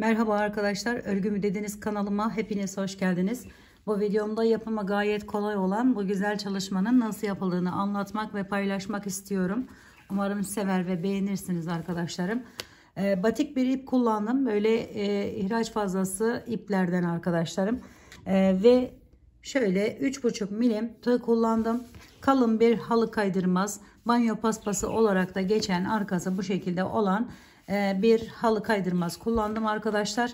Merhaba arkadaşlar, Örgümü Dediniz kanalıma hepiniz hoş geldiniz. Bu videomda yapımı gayet kolay olan bu güzel çalışmanın nasıl yapıldığını anlatmak ve paylaşmak istiyorum. Umarım sever ve beğenirsiniz arkadaşlarım. Batik bir ip kullandım. Böyle ihraç fazlası iplerden arkadaşlarım. Ve şöyle 3,5 milim tığ kullandım. Kalın bir halı kaydırmaz, banyo paspası olarak da geçen, arkası bu şekilde olan bir halı kaydırmaz kullandım arkadaşlar.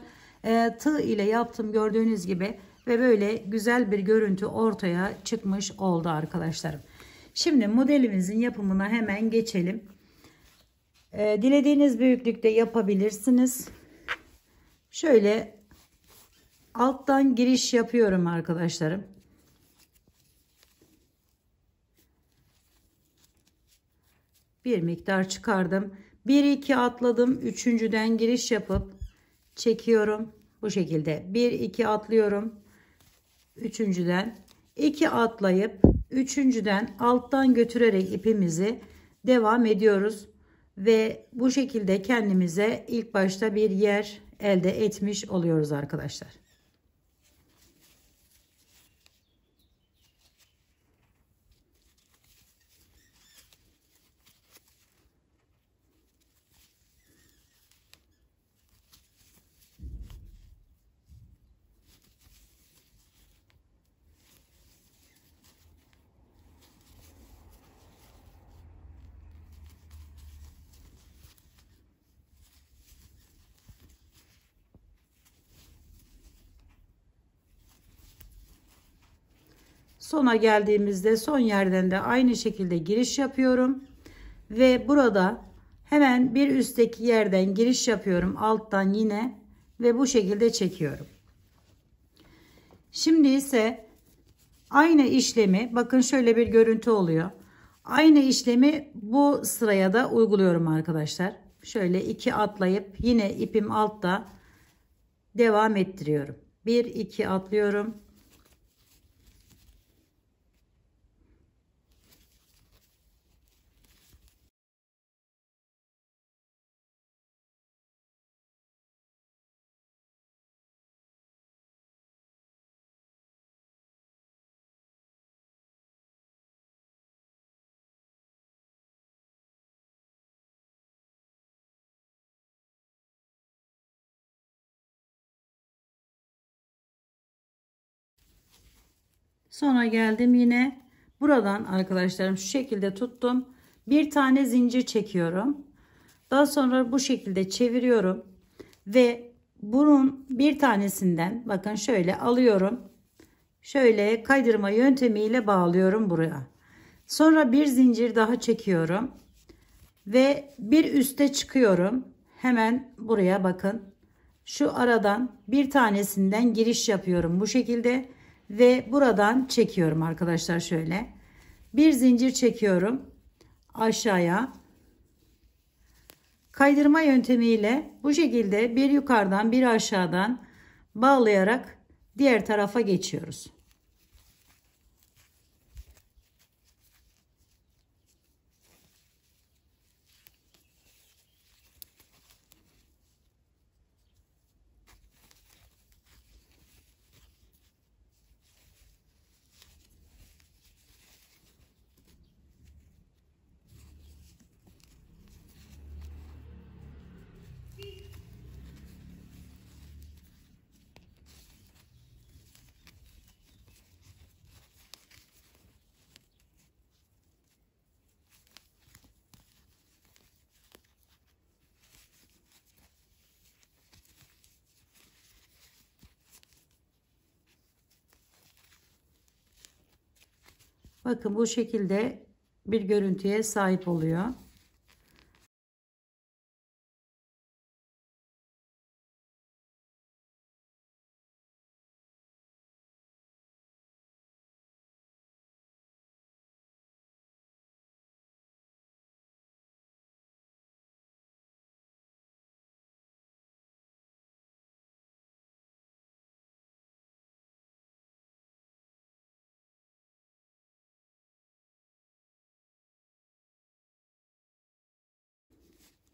Tığ ile yaptım gördüğünüz gibi ve böyle güzel bir görüntü ortaya çıkmış oldu arkadaşlarım. Şimdi modelimizin yapımına hemen geçelim. Dilediğiniz büyüklükte yapabilirsiniz. Şöyle alttan giriş yapıyorum arkadaşlarım. Bir miktar çıkardım. 1-2 atladım. Üçüncüden giriş yapıp çekiyorum. Bu şekilde 1-2 atlıyorum. Üçüncüden 2 atlayıp üçüncüden alttan götürerek ipimizi devam ediyoruz. Ve bu şekilde kendimize ilk başta bir yer elde etmiş oluyoruz arkadaşlar. Sona geldiğimizde son yerden de aynı şekilde giriş yapıyorum. Ve burada hemen bir üstteki yerden giriş yapıyorum. Alttan yine ve bu şekilde çekiyorum. Şimdi ise aynı işlemi, bakın şöyle bir görüntü oluyor. Aynı işlemi bu sıraya da uyguluyorum arkadaşlar. Şöyle 2 atlayıp yine ipim altta devam ettiriyorum. 1-2 atlıyorum. Sonra geldim yine buradan arkadaşlarım şu şekilde tuttum. Bir tane zincir çekiyorum. Daha sonra bu şekilde çeviriyorum ve bunun bir tanesinden bakın şöyle alıyorum. Şöyle kaydırma yöntemiyle bağlıyorum buraya. Sonra bir zincir daha çekiyorum ve bir üste çıkıyorum. Hemen buraya bakın. Şu aradan bir tanesinden giriş yapıyorum bu şekilde ve buradan çekiyorum arkadaşlar şöyle. Bir zincir çekiyorum aşağıya. Kaydırma yöntemiyle bu şekilde bir yukarıdan bir aşağıdan bağlayarak diğer tarafa geçiyoruz. Bakın bu şekilde bir görüntüye sahip oluyor.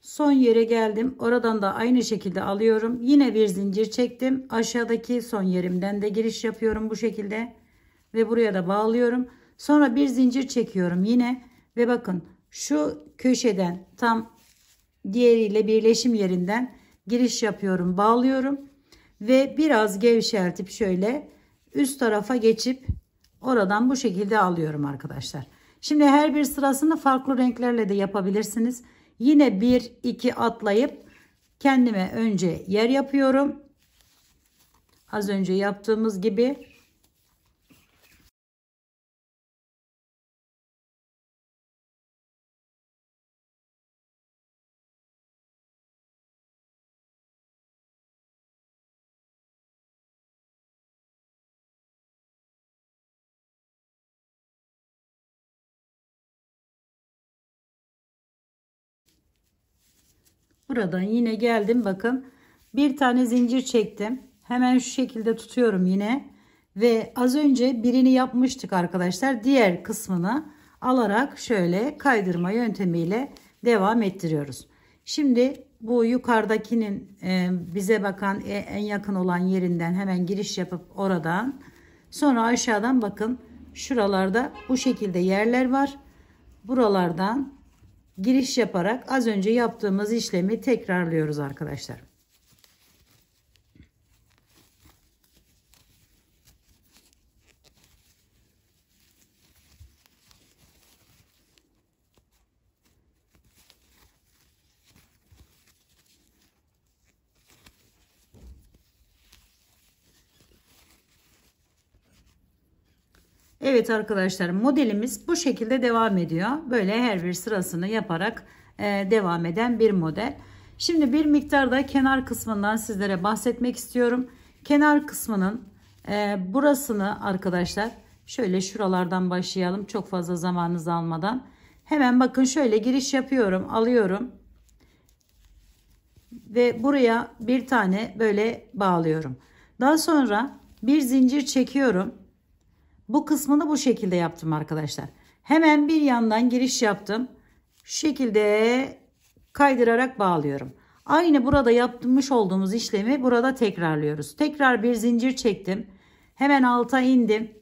Son yere geldim. Oradan da aynı şekilde alıyorum. Yine bir zincir çektim. Aşağıdaki son yerimden de giriş yapıyorum bu şekilde. Ve buraya da bağlıyorum. Sonra bir zincir çekiyorum yine. Ve bakın şu köşeden tam diğeriyle birleşim yerinden giriş yapıyorum. Bağlıyorum. Ve biraz gevşeltip şöyle üst tarafa geçip oradan bu şekilde alıyorum arkadaşlar. Şimdi her bir sırasını farklı renklerle de yapabilirsiniz. Yine 1-2 atlayıp kendime önce yer yapıyorum. Az önce yaptığımız gibi. Buradan yine geldim, bakın bir tane zincir çektim. Hemen şu şekilde tutuyorum yine ve az önce birini yapmıştık arkadaşlar. Diğer kısmını alarak şöyle kaydırma yöntemiyle devam ettiriyoruz. Şimdi bu yukarıdakinin bize bakan en yakın olan yerinden hemen giriş yapıp oradan sonra aşağıdan bakın şuralarda bu şekilde yerler var. Buralardan giriş yaparak az önce yaptığımız işlemi tekrarlıyoruz arkadaşlar. Evet arkadaşlar, modelimiz bu şekilde devam ediyor. Böyle her bir sırasını yaparak devam eden bir model. Şimdi bir miktar da kenar kısmından sizlere bahsetmek istiyorum. Kenar kısmının burasını arkadaşlar şöyle şuralardan başlayalım. Çok fazla zamanınızı almadan. Hemen bakın şöyle giriş yapıyorum. Alıyorum. Ve buraya bir tane böyle bağlıyorum. Daha sonra bir zincir çekiyorum. Bu kısmını bu şekilde yaptım arkadaşlar. Hemen bir yandan giriş yaptım. Şu şekilde kaydırarak bağlıyorum. Aynı burada yapmış olduğumuz işlemi burada tekrarlıyoruz. Tekrar bir zincir çektim. Hemen alta indim.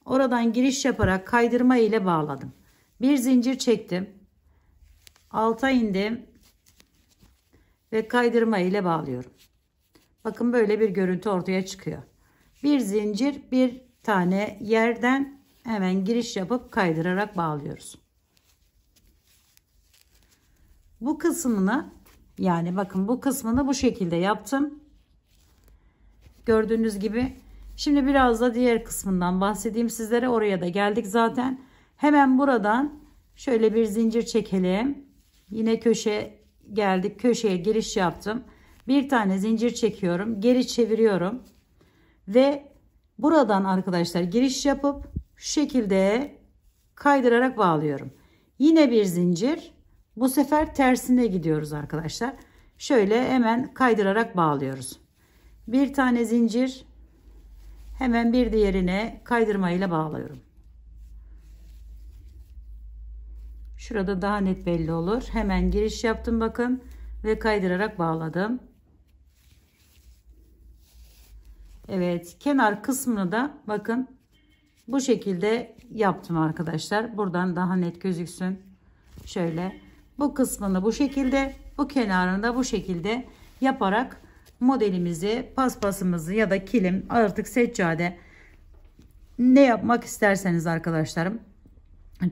Oradan giriş yaparak kaydırma ile bağladım. Bir zincir çektim. Alta indim. Ve kaydırma ile bağlıyorum. Bakın böyle bir görüntü ortaya çıkıyor. Bir zincir, bir tane yerden hemen giriş yapıp kaydırarak bağlıyoruz. Bu kısmını yani bakın bu kısmını bu şekilde yaptım. Gördüğünüz gibi. Şimdi biraz da diğer kısmından bahsedeyim sizlere. Oraya da geldik zaten. Hemen buradan şöyle bir zincir çekelim. Yine köşe geldik. Köşeye giriş yaptım. Bir tane zincir çekiyorum. Geri çeviriyorum. Ve buradan arkadaşlar giriş yapıp şu şekilde kaydırarak bağlıyorum. Yine bir zincir. Bu sefer tersine gidiyoruz arkadaşlar. Şöyle hemen kaydırarak bağlıyoruz. Bir tane zincir. Hemen bir diğerine kaydırmayla bağlıyorum. Şurada daha net belli olur. Hemen giriş yaptım bakın ve kaydırarak bağladım. Evet, kenar kısmını da bakın bu şekilde yaptım arkadaşlar. Buradan daha net gözüksün. Şöyle bu kısmını bu şekilde, bu kenarını da bu şekilde yaparak modelimizi, paspasımızı ya da kilim, artık seccade ne yapmak isterseniz arkadaşlarım,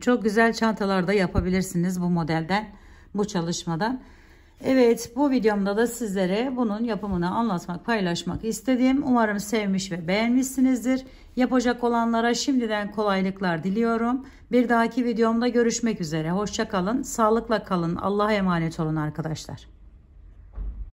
çok güzel çantalarda yapabilirsiniz bu modelden, bu çalışmadan. Evet, bu videomda da sizlere bunun yapımını anlatmak, paylaşmak istedim. Umarım sevmiş ve beğenmişsinizdir. Yapacak olanlara şimdiden kolaylıklar diliyorum. Bir dahaki videomda görüşmek üzere. Hoşça kalın, sağlıkla kalın. Allah'a emanet olun arkadaşlar.